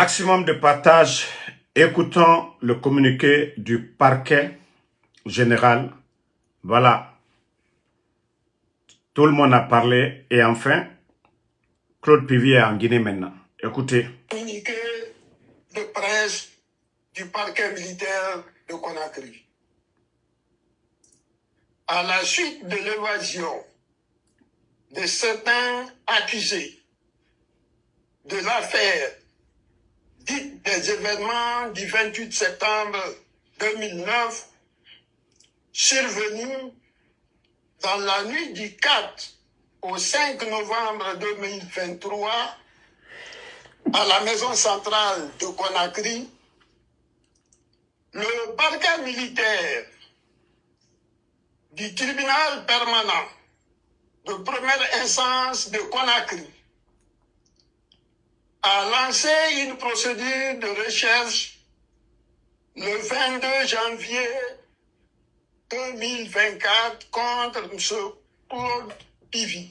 Maximum de partage. Écoutons le communiqué du parquet général. Voilà. Tout le monde a parlé. Et enfin, Claude Pivy est en Guinée maintenant. Écoutez. Communiqué de presse du parquet militaire de Conakry. À la suite de l'évasion de certains accusés de l'affaire dite des événements du 28 septembre 2009, survenus dans la nuit du 4 au 5 novembre 2023 à la maison centrale de Conakry, le parquet militaire du tribunal permanent de première instance de Conakry a lancé une procédure de recherche le 22 janvier 2024 contre M. Claude Pivy.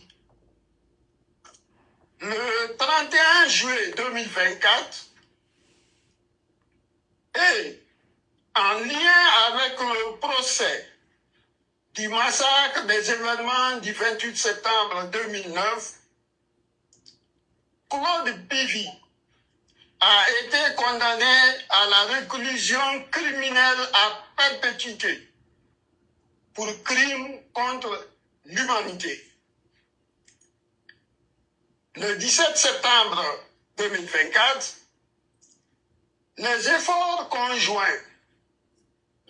Le 31 juillet 2024, et en lien avec le procès du massacre des événements du 28 septembre 2009, Claude Pivy a été condamné à la réclusion criminelle à perpétuité pour crime contre l'humanité. Le 17 septembre 2024, les efforts conjoints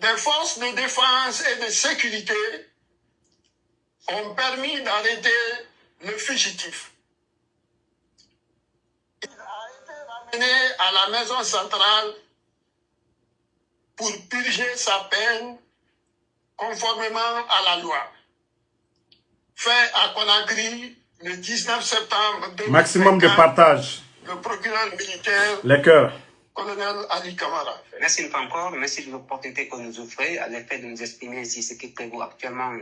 des forces de défense et de sécurité ont permis d'arrêter le fugitif. Il a été ramené à la maison centrale pour purger sa peine conformément à la loi. Fait à Conakry le 19 septembre 2024. Maximum de partage. Le procureur militaire, Les cœurs. colonel Ali Kamara. Merci une fois encore, merci de l'opportunité que nous offrez à l'effet de nous exprimer ici ce qui prévaut actuellement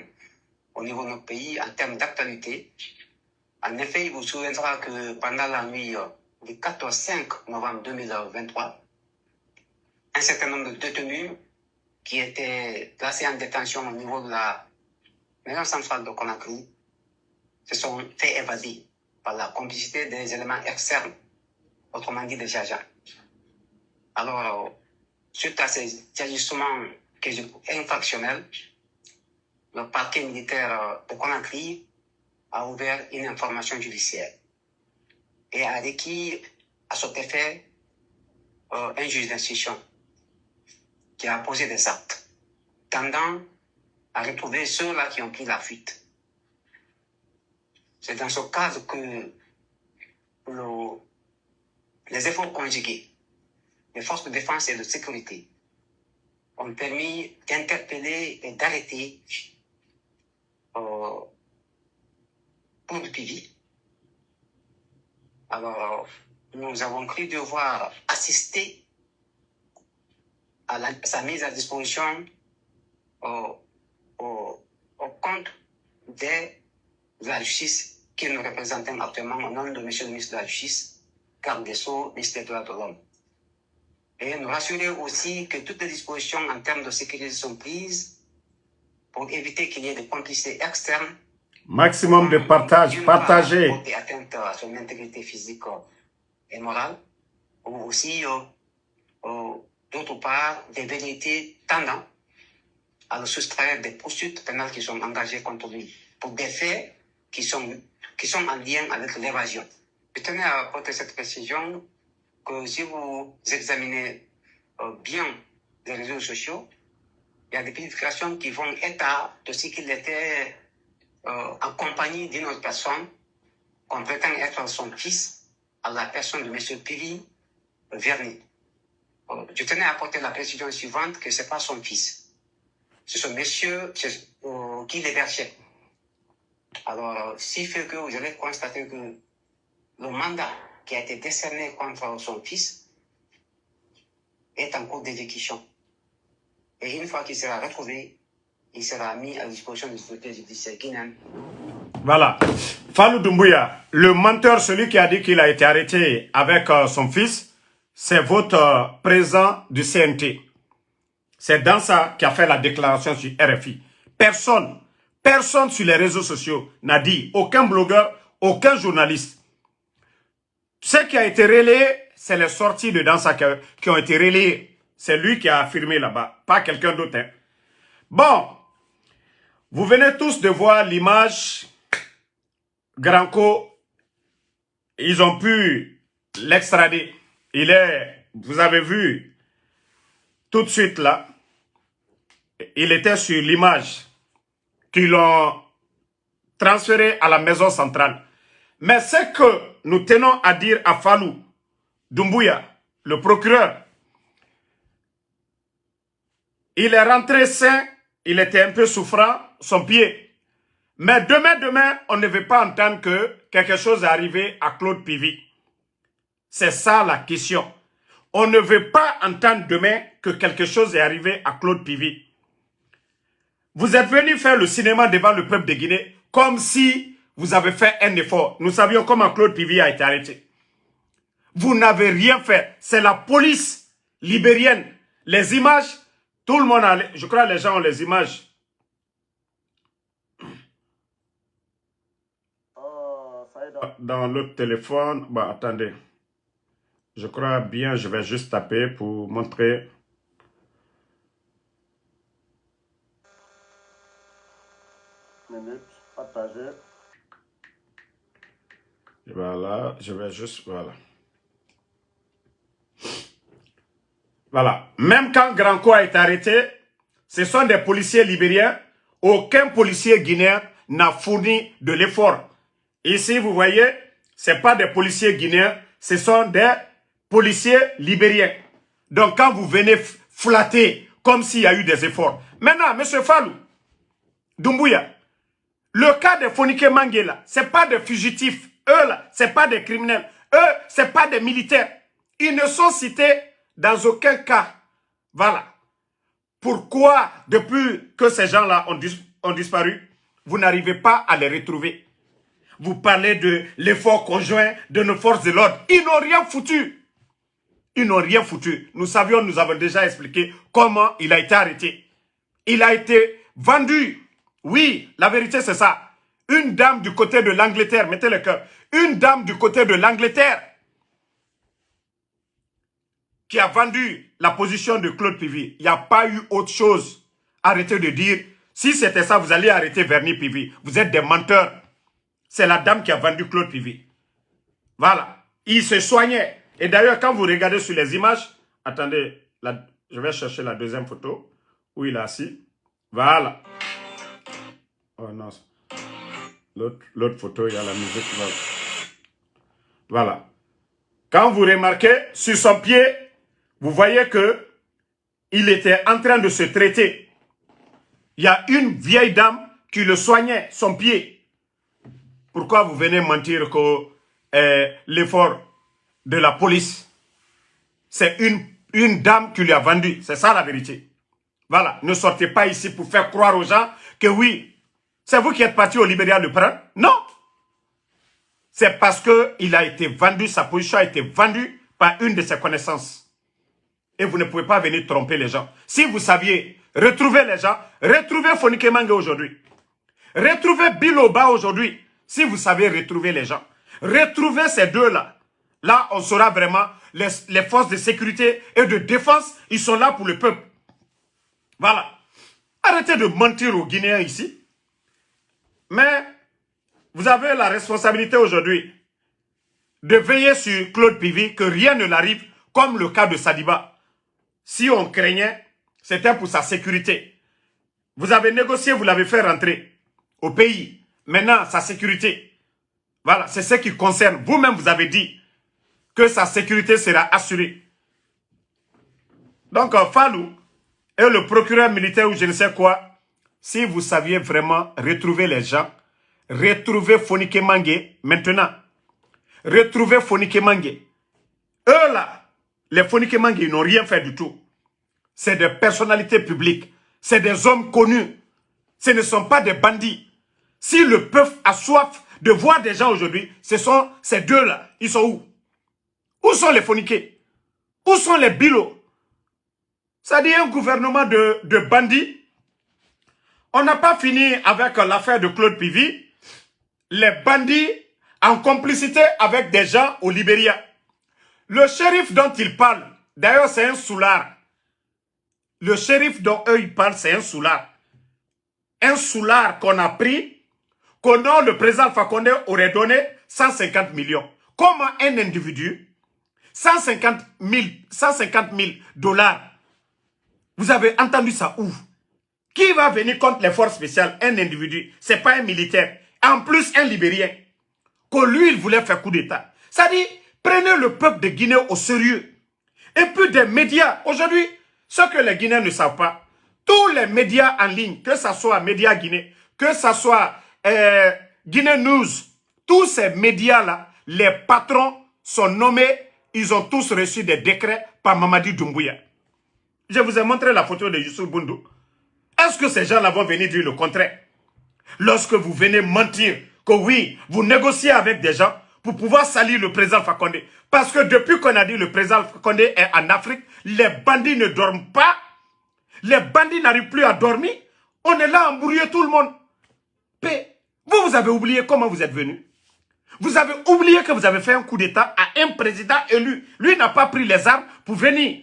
au niveau de notre pays en termes d'actualité. En effet, il vous souviendra que pendant la nuit du 4 au 5 novembre 2023, un certain nombre de détenus qui étaient placés en détention au niveau de la maison centrale de Conakry se sont fait évader par la complicité des éléments externes, autrement dit des agents. Alors, suite à ces agissements infractionnels, le parquet militaire de Conakry a ouvert une information judiciaire et a requis à cet effet un juge d'instruction qui a posé des actes tendant à retrouver ceux-là qui ont pris la fuite. C'est dans ce cadre que les efforts conjugués des forces de défense et de sécurité ont permis d'interpeller et d'arrêter Claude Pivy. Alors, nous avons cru devoir assister à sa mise à disposition au compte de la justice qui nous représentent actuellement au nom de M. le ministre de la Justice, garde des Sceaux, ministre des Droits de l'Homme. Et nous rassurer aussi que toutes les dispositions en termes de sécurité sont prises pour éviter qu'il y ait des complicités externes. Maximum de partage, partagez. Pour des atteintes à son intégrité physique et morale, ou aussi, d'autre part, des vérités tendant à le soustraire des poursuites pénales qui sont engagées contre lui, pour des faits qui sont en lien avec l'évasion. Je tenais à apporter cette précision que si vous examinez bien les réseaux sociaux, il y a des publications qui vont état de ce qu'il était en compagnie d'une autre personne qu'on prétend être son fils à la personne de M. Pivy Verny. Je tenais à apporter la précision suivante que ce n'est pas son fils. C'est ce monsieur qui l'hébergeait. Alors, s'il fait que vous allez constater que le mandat qui a été décerné contre son fils est en cours d'exécution. Et une fois qu'il sera retrouvé, il sera mis à disposition des autorités judiciaires guinéennes. Voilà. Fallou Doumbouya, le menteur, celui qui a dit qu'il a été arrêté avec son fils, c'est votre président du CNT. C'est dans ça qui a fait la déclaration sur RFI. Personne sur les réseaux sociaux n'a dit, aucun blogueur, aucun journaliste. Ce qui a été relayé, c'est les sorties de Dansa qui ont été relayées. C'est lui qui a affirmé là-bas, pas quelqu'un d'autre. Hein. Bon, vous venez tous de voir l'image. Granco, ils ont pu l'extrader. Vous avez vu, tout de suite là, il était sur l'image qu'ils l'ont transféré à la maison centrale. Mais ce que nous tenons à dire à Fallou Doumbouya, le procureur, il est rentré sain, il était un peu souffrant, son pied. Mais demain, on ne veut pas entendre que quelque chose est arrivé à Claude Pivy. C'est ça la question. On ne veut pas entendre demain que quelque chose est arrivé à Claude Pivy. Vous êtes venu faire le cinéma devant le peuple de Guinée comme si vous avez fait un effort. Nous savions comment Claude Pivy a été arrêté. Vous n'avez rien fait. C'est la police libérienne. Les images, tout le monde a... Je crois que les gens ont les images. Dans l'autre téléphone. Bon, attendez. Je crois bien, je vais juste taper pour montrer. Minute, partager. Voilà, je vais juste, voilà. Voilà. Même quand Granco a été arrêté, ce sont des policiers libériens. Aucun policier guinéen n'a fourni de l'effort. Ici, vous voyez, ce n'est pas des policiers guinéens, ce sont des policiers libériens. Donc, quand vous venez flatter comme s'il y a eu des efforts. Maintenant, M. Fallou Doumbouya, le cas de Fonike Mangela, ce n'est pas des fugitifs. Eux, là, ce n'est pas des criminels. Eux, ce n'est pas des militaires. Ils ne sont cités dans aucun cas. Voilà. Pourquoi, depuis que ces gens-là ont disparu, vous n'arrivez pas à les retrouver? Vous parlez de l'effort conjoint de nos forces de l'ordre. Ils n'ont rien foutu. Ils n'ont rien foutu. Nous savions, nous avons déjà expliqué comment il a été arrêté. Il a été vendu. Oui, la vérité c'est ça. Une dame du côté de l'Angleterre, mettez le cœur. Une dame du côté de l'Angleterre qui a vendu la position de Claude Pivy. Il n'y a pas eu autre chose. Arrêtez de dire, si c'était ça, vous allez arrêter Verny Pivy. Vous êtes des menteurs. C'est la dame qui a vendu Claude Pivy. Voilà. Il se soignait. Et d'ailleurs, quand vous regardez sur les images, attendez, je vais chercher la deuxième photo où il est assis. Voilà. Oh non. L'autre photo, il y a la musique. Voilà. Quand vous remarquez, sur son pied, vous voyez que il était en train de se traiter. Il y a une vieille dame qui le soignait, son pied. Pourquoi vous venez mentir que l'effort de la police, c'est une dame qui lui a vendu. C'est ça la vérité. Voilà. Ne sortez pas ici pour faire croire aux gens que oui, c'est vous qui êtes parti au Libéria le prendre. Non. C'est parce qu'il a été vendu, sa position a été vendue par une de ses connaissances. Et vous ne pouvez pas venir tromper les gens. Si vous saviez retrouver les gens, retrouvez Fonike Mange aujourd'hui. Retrouvez Biloba aujourd'hui. Si vous savez retrouver les gens. Retrouvez ces deux-là. Là, on saura vraiment les forces de sécurité et de défense, ils sont là pour le peuple. Voilà. Arrêtez de mentir aux Guinéens ici. Mais vous avez la responsabilité aujourd'hui de veiller sur Claude Pivy, que rien ne l'arrive, comme le cas de Sadiba. Si on craignait, c'était pour sa sécurité. Vous avez négocié, vous l'avez fait rentrer au pays. Maintenant, sa sécurité. Voilà, c'est ce qui concerne. Vous-même, vous avez dit que sa sécurité sera assurée. Donc, Fallou et le procureur militaire ou je ne sais quoi, si vous saviez vraiment retrouver les gens, retrouver Fonike Mange maintenant. Retrouver Fonike Mange. Eux là, les Fonike Mange, ils n'ont rien fait du tout. C'est des personnalités publiques. C'est des hommes connus. Ce ne sont pas des bandits. Si le peuple a soif de voir des gens aujourd'hui, ce sont ces deux-là. Ils sont où? Où sont les Fonike? Où sont les bilots? Ça dit un gouvernement de bandits. On n'a pas fini avec l'affaire de Claude Pivy. Les bandits en complicité avec des gens au Libéria. Le shérif dont ils parlent, d'ailleurs c'est un soulard. Le shérif dont eux ils parlent, c'est un soulard. Un soulard qu'on a pris, qu'au nom le président Alpha Condé aurait donné 150 millions. Comment un individu, 150 000 dollars, vous avez entendu ça où? Qui va venir contre les forces spéciales? Un individu, c'est pas un militaire. En plus, un Libérien. Que lui, il voulait faire coup d'État. Ça dit, prenez le peuple de Guinée au sérieux. Et puis des médias. Aujourd'hui, ce que les Guinéens ne savent pas, tous les médias en ligne, que ce soit Média Guinée, que ce soit Guinée News, tous ces médias-là, les patrons sont nommés, ils ont tous reçu des décrets par Mamadi Doumbouya. Je vous ai montré la photo de Youssouf Boundou. Est-ce que ces gens-là vont venir dire le contraire? Lorsque vous venez mentir que oui, vous négociez avec des gens pour pouvoir salir le président Alpha Condé. Parce que depuis qu'on a dit le président Alpha Condé est en Afrique, les bandits ne dorment pas. Les bandits n'arrivent plus à dormir. On est là à embrouiller tout le monde. Vous avez oublié comment vous êtes venu. Vous avez oublié que vous avez fait un coup d'État à un président élu. Lui n'a pas pris les armes pour venir.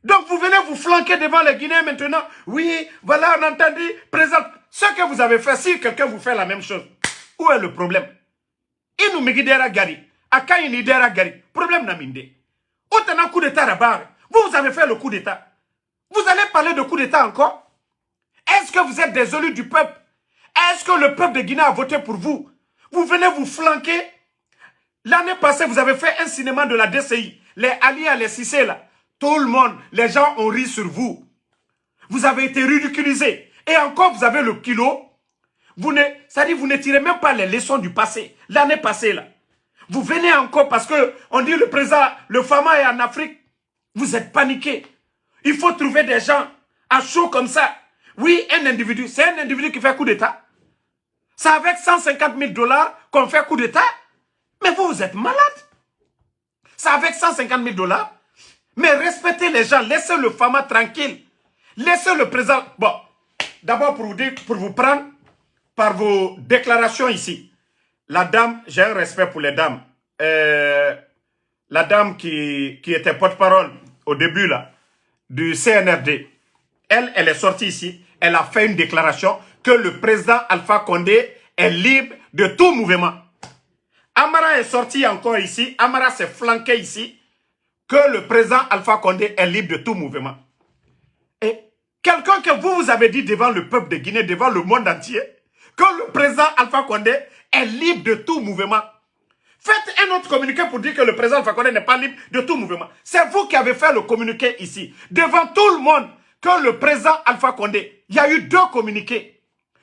Donc vous venez vous flanquer devant les Guinéens maintenant. Oui, voilà, on a entendu, président. Ce que vous avez fait, si quelqu'un vous fait la même chose, où est le problème? Il nous megidera gari. Aka inidera gari. Problème n'a minde. Autant un coup d'État là-bas. Vous avez fait le coup d'État. Vous allez parler de coup d'État encore? Est-ce que vous êtes des élus du peuple? Est-ce que le peuple de Guinée a voté pour vous? Vous venez vous flanquer. L'année passée, vous avez fait un cinéma de la DCI. Les Alia, les Cissé là. Tout le monde, les gens ont ri sur vous. Vous avez été ridiculisés. Et encore, vous avez le kilo. C'est-à-dire, vous ne tirez même pas les leçons du passé. L'année passée, là. Vous venez encore parce que on dit le président, le Fama est en Afrique. Vous êtes paniqués. Il faut trouver des gens à chaud comme ça. Oui, un individu, c'est un individu qui fait coup d'État. C'est avec 150 000 dollars qu'on fait coup d'État. Mais vous êtes malade. C'est avec 150 000 dollars. Mais respectez les gens, laissez le Fama tranquille. Laissez le président... Bon, d'abord pour vous prendre par vos déclarations ici. La dame, j'ai un respect pour les dames. La dame qui était porte-parole au début là, du CNRD, elle est sortie ici, elle a fait une déclaration que le président Alpha Condé est libre de tout mouvement. Amara est sorti encore ici, Amara s'est flanqué ici, que le président Alpha Condé est libre de tout mouvement. Et quelqu'un que vous avez dit devant le peuple de Guinée, devant le monde entier, que le président Alpha Condé est libre de tout mouvement. Faites un autre communiqué pour dire que le président Alpha Condé n'est pas libre de tout mouvement. C'est vous qui avez fait le communiqué ici, devant tout le monde, que le président Alpha Condé, il y a eu 2 communiqués,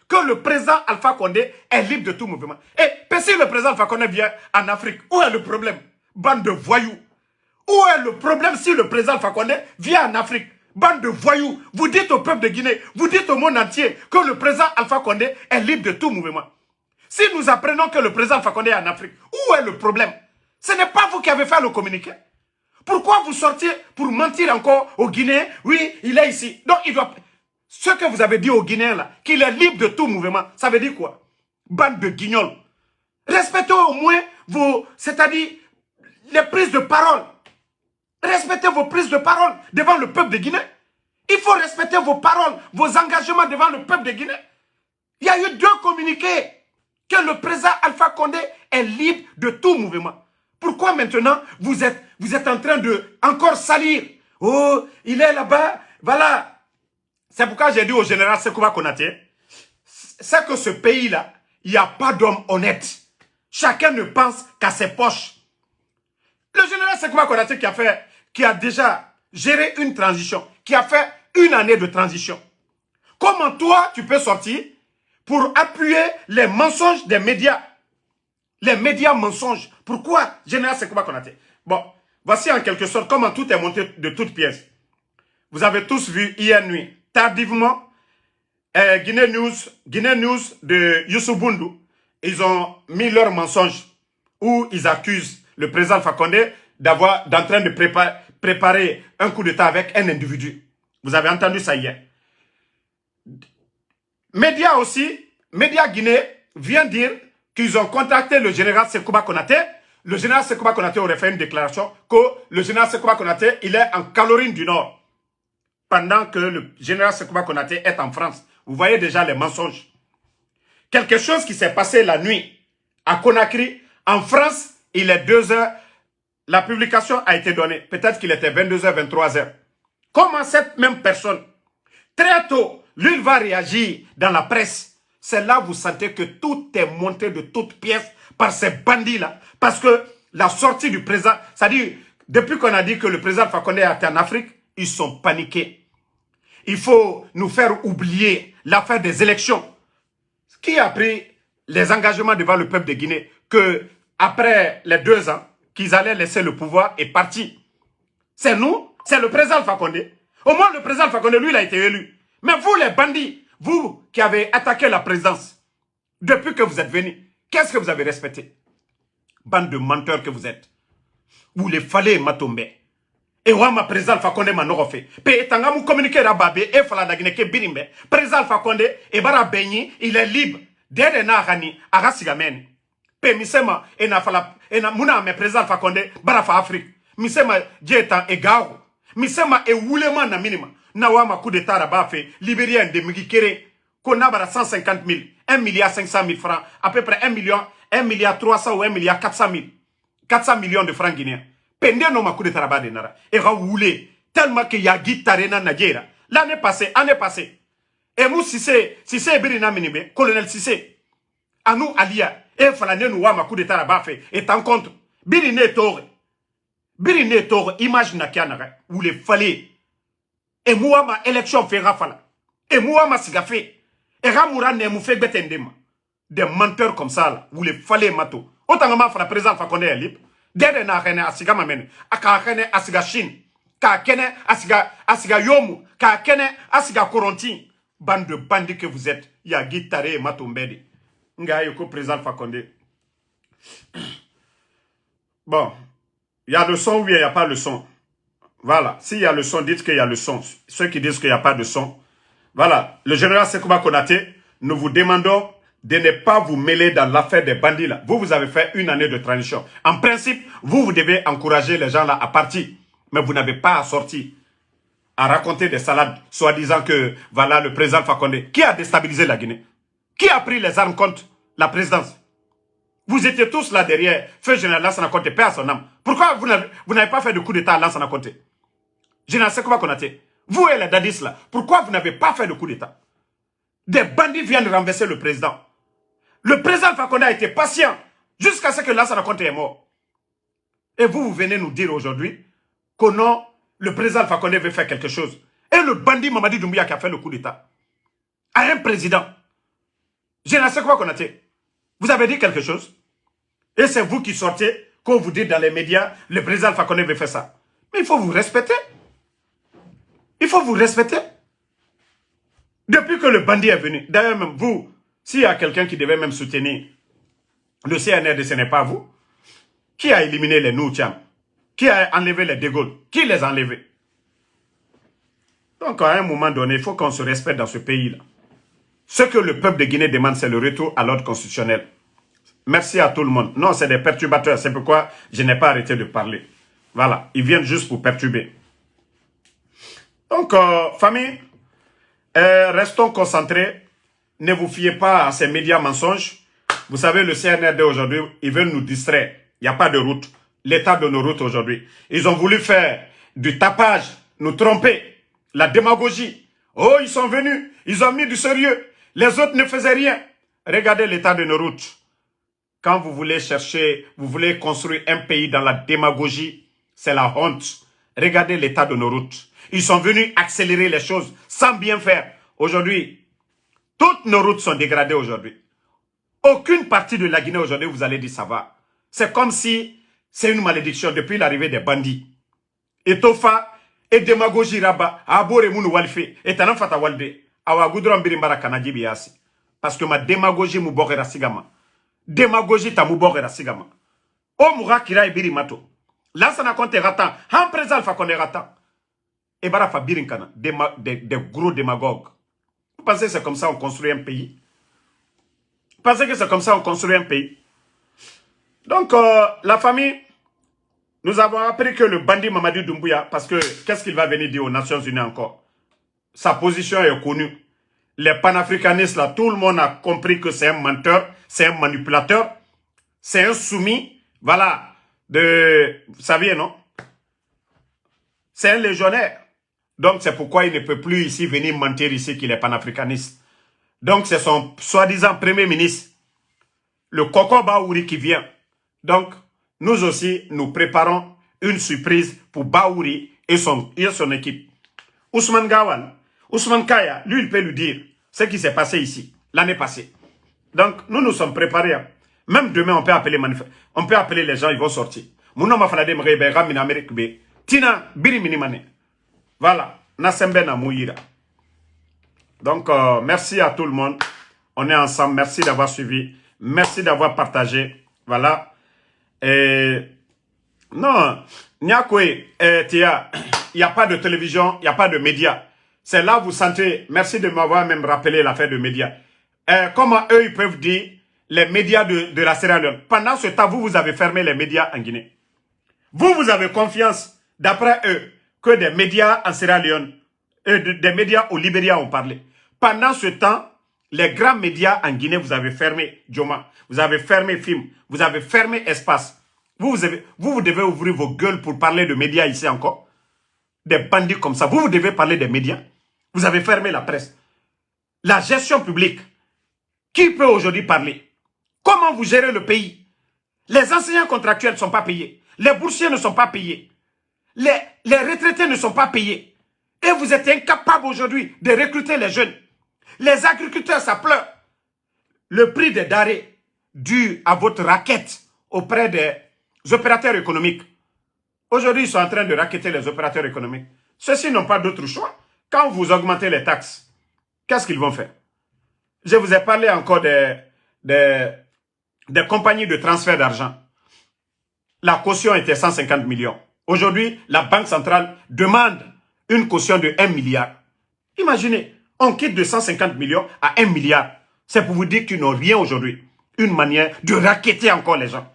que le président Alpha Condé est libre de tout mouvement. Et si le président Alpha Condé vient en Afrique, où est le problème? Bande de voyous. Où est le problème si le président Alpha Condé vient en Afrique? Bande de voyous. Vous dites au peuple de Guinée, vous dites au monde entier que le président Alpha Condé est libre de tout mouvement. Si nous apprenons que le président Alpha Condé est en Afrique, où est le problème? Ce n'est pas vous qui avez fait le communiqué. Pourquoi vous sortiez pour mentir encore aux Guinéens? Oui, il est ici. Donc il doit... Ce que vous avez dit aux Guinéens là, qu'il est libre de tout mouvement, ça veut dire quoi? Bande de guignols. Respectez au moins vos... C'est-à-dire les prises de parole. Respectez vos prises de parole devant le peuple de Guinée. Il faut respecter vos paroles, vos engagements devant le peuple de Guinée. Il y a eu 2 communiqués que le président Alpha Condé est libre de tout mouvement. Pourquoi maintenant vous êtes en train de encore salir? Oh, il est là-bas, voilà. C'est pourquoi j'ai dit au général Sekouba Konaté, c'est que ce pays-là, il n'y a pas d'homme honnête. Chacun ne pense qu'à ses poches. Le général Sekouba Konaté qui a déjà géré une transition, qui a fait une année de transition. Comment toi, tu peux sortir pour appuyer les mensonges des médias? Les médias mensonges. Pourquoi, général Sekouba Konaté? Bon, voici en quelque sorte comment tout est monté de toutes pièces. Vous avez tous vu hier nuit, tardivement, Guinée News de Youssouf Boundou, ils ont mis leurs mensonges où ils accusent le président Alpha Condé d'en train de préparer un coup d'État avec un individu. Vous avez entendu ça hier. Média aussi, Média Guinée vient dire qu'ils ont contacté le général Sekouba Konaté. Le général Sekouba Konaté aurait fait une déclaration que le général Sekouba Konaté, il est en Cameroun du Nord. Pendant que le général Sekouba Konaté est en France. Vous voyez déjà les mensonges. Quelque chose qui s'est passé la nuit à Conakry. En France, il est 2 heures. La publication a été donnée. Peut-être qu'il était 22h, 23h. Comment cette même personne, très tôt, lui, il va réagir dans la presse. C'est là que vous sentez que tout est monté de toutes pièces par ces bandits-là. Parce que la sortie du président, c'est-à-dire, depuis qu'on a dit que le président Fakonde était en Afrique, ils sont paniqués. Il faut nous faire oublier l'affaire des élections. Qui a pris les engagements devant le peuple de Guinée que après les 2 ans, qu'ils allaient laisser le pouvoir est parti. C'est nous, c'est le président Fakonde. Au moins le président Fakonde, lui, il a été élu. Mais vous, les bandits, vous qui avez attaqué la présidence, depuis que vous êtes venus, qu'est-ce que vous avez respecté? Bande de menteurs que vous êtes. Vous les fallait matombe. Et wama président Fakonde manorofe. Pe etanga mu communiquer rababe e fala dagine ke birimbe. Président Fakonde e bara benyi, il est libre. Dede na gani aga sigamen. Pe misema e na fala e na muna me président Fakonde bara fa Afrique. Misema jeta e gawo. Misema e wulema na minima. Na wama coup d'état rabafe libérien de mugikere ko na bara 150 000, 1 milliard 500 000 francs, à peu près 1 milliard 300 ou 1 milliard 400 000. 400 millions de francs guinéens. Pendant nos coup d'état rabat de nara. Et raoulé tellement que y a guitarena Nigeria. L'année passée. Et nous Sissé Birina Minibe, colonel Sissé. À nous alia. Et falané nous wama coup d'état rabat fait. Et en contre. Birine tore. Imagine nakianara. Où les fallait. Et moi ma élection fait rafala. Et moi ma sigafé. Et Ramoura ne mou fait betendema. Des menteurs comme ça là. Où les fallait mato. Autant que ma fala président Fakonde est libre. Dede na kene asiga mamene. Aka kene asiga Chine. Ka kene asiga yomu. Ka kene asiga koronti. Bande de bandits que vous êtes. Ya guitare et matombedi. Nga yoko président Fakonde. Bon. Il y a le son ou il n'y a pas le son. Voilà. S'il y a le son, dites qu'il y a le son. Ceux qui disent qu'il n'y a pas de son. Voilà. Le général Sekouba Konaté, nous vous demandons de ne pas vous mêler dans l'affaire des bandits là. Vous avez fait 1 année de transition. En principe, vous devez encourager les gens là à partir. Mais vous n'avez pas à sortir, à raconter des salades, soi-disant que, voilà, le président Fakonde. Qui a déstabilisé la Guinée? Qui a pris les armes contre la présidence? Vous étiez tous là derrière. Feu général Lansana Conté, paix à son âme. Pourquoi vous n'avez pas fait de coup d'état à Lansana Conté? Général Sekouba Konaté, vous et les dadis là, pourquoi vous n'avez pas fait de coup d'état? Des bandits viennent renverser le président. Le président Fakonde a été patient jusqu'à ce que Lansana Conté est mort. Et vous venez nous dire aujourd'hui que non, le président Fakonde veut faire quelque chose. Et le bandit Mamadi Doumbouya qui a fait le coup d'état à un président. Général Sekouba Konaté, vous avez dit quelque chose? Et c'est vous qui sortez, quand vous dites dans les médias, le président Fakonde veut faire ça. Mais il faut vous respecter. Il faut vous respecter. Depuis que le bandit est venu, d'ailleurs même vous, s'il y a quelqu'un qui devait même soutenir le CNRD, ce n'est pas vous. Qui a éliminé les Noutiam? Qui a enlevé les De Gaulle? Qui les a enlevés? Donc à un moment donné, il faut qu'on se respecte dans ce pays-là. Ce que le peuple de Guinée demande, c'est le retour à l'ordre constitutionnel. Merci à tout le monde. Non, c'est des perturbateurs. C'est pourquoi je n'ai pas arrêté de parler. Voilà, ils viennent juste pour perturber. Donc, famille, restons concentrés. Ne vous fiez pas à ces médias mensonges. Vous savez, le CNRD aujourd'hui, ils veulent nous distraire. Il n'y a pas de route. L'état de nos routes aujourd'hui. Ils ont voulu faire du tapage, nous tromper. La démagogie. Oh, ils sont venus. Ils ont mis du sérieux. Les autres ne faisaient rien. Regardez l'état de nos routes. Quand vous voulez chercher, vous voulez construire un pays dans la démagogie, c'est la honte. Regardez l'état de nos routes. Ils sont venus accélérer les choses sans bien faire. Aujourd'hui, toutes nos routes sont dégradées aujourd'hui. Aucune partie de la Guinée aujourd'hui, vous allez dire ça va. C'est comme si c'est une malédiction depuis l'arrivée des bandits. Et Tofa, et démagogie Raba, Abore Mounou Walfe, et Tanan Fata Walde, Awa Goudron Birimbara Kanadji Biasi. Parce que ma démagogie Moubore Rasigama. Démagogie ta Moubore Rasigama. O Moura Kira et Birimato. Là, ça n'a compté ratant. En présent, il faut qu'on est ratant. Et bara fa birinkana, des gros démagogues. Vous pensez que c'est comme ça qu'on construit un pays? Vous pensez que c'est comme ça qu'on construit un pays? Donc, la famille, nous avons appris que le bandit Mamadi Doumbouya, parce que qu'est-ce qu'il va venir dire aux Nations Unies encore? Sa position est connue. Les panafricanistes, là, tout le monde a compris que c'est un menteur, c'est un manipulateur, c'est un soumis, voilà, vous saviez, non? C'est un légionnaire. Donc, c'est pourquoi il ne peut plus ici venir mentir ici qu'il est panafricaniste. Donc, c'est son soi-disant premier ministre, le Koko Baouri qui vient. Donc, nous aussi, nous préparons une surprise pour Baouri et son équipe. Ousmane Gawal, Ousmane Kaya, lui, il peut lui dire ce qui s'est passé ici, l'année passée. Donc, nous nous sommes préparés. Même demain, on peut appeler les gens, ils vont sortir. Tina, Biri Minimane. Voilà. Nasembe na Mouira. Donc, merci à tout le monde. On est ensemble. Merci d'avoir suivi. Merci d'avoir partagé. Voilà. Et non, il n'y a pas de télévision, il n'y a pas de médias. C'est là vous sentez, merci de m'avoir même rappelé l'affaire de médias. Comment eux, ils peuvent dire les médias de la Sierra Leone? Pendant ce temps, vous avez fermé les médias en Guinée. Vous avez confiance, d'après eux, que des médias en Sierra Leone, des médias au Libéria ont parlé. Pendant ce temps, les grands médias en Guinée, vous avez fermé Joma, vous avez fermé Film, vous avez fermé Espace. Vous devez ouvrir vos gueules pour parler de médias ici encore. Des bandits comme ça. Vous devez parler des médias. Vous avez fermé la presse. La gestion publique. Qui peut aujourd'hui parler? Comment vous gérez le pays? Les enseignants contractuels ne sont pas payés. Les boursiers ne sont pas payés. Les retraités ne sont pas payés. Et vous êtes incapable aujourd'hui de recruter les jeunes. Les agriculteurs, ça pleure. Le prix des denrées dû à votre raquette auprès des opérateurs économiques. Aujourd'hui, ils sont en train de racketter les opérateurs économiques. Ceux-ci n'ont pas d'autre choix. Quand vous augmentez les taxes, qu'est-ce qu'ils vont faire? Je vous ai parlé encore des compagnies de transfert d'argent. La caution était 150 millions. Aujourd'hui, la Banque centrale demande une caution de 1 milliard. Imaginez, on quitte de 150 millions à 1 milliard. C'est pour vous dire qu'ils n'ont rien aujourd'hui. Une manière de racketter encore les gens.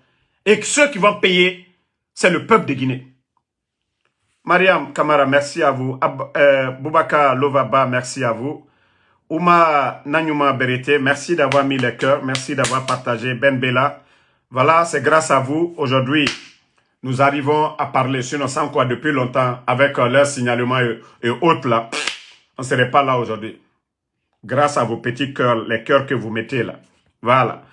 Et que ceux qui vont payer, c'est le peuple de Guinée. Mariam Kamara, merci à vous. Boubaka Lovaba, merci à vous. Ouma Nanyuma Berete, merci d'avoir mis les cœurs. Merci d'avoir partagé. Ben Bella, voilà, c'est grâce à vous. Aujourd'hui, nous arrivons à parler, sinon sans quoi, depuis longtemps, avec leurs signalements et autres là. On ne serait pas là aujourd'hui. Grâce à vos petits cœurs, les cœurs que vous mettez là. Voilà.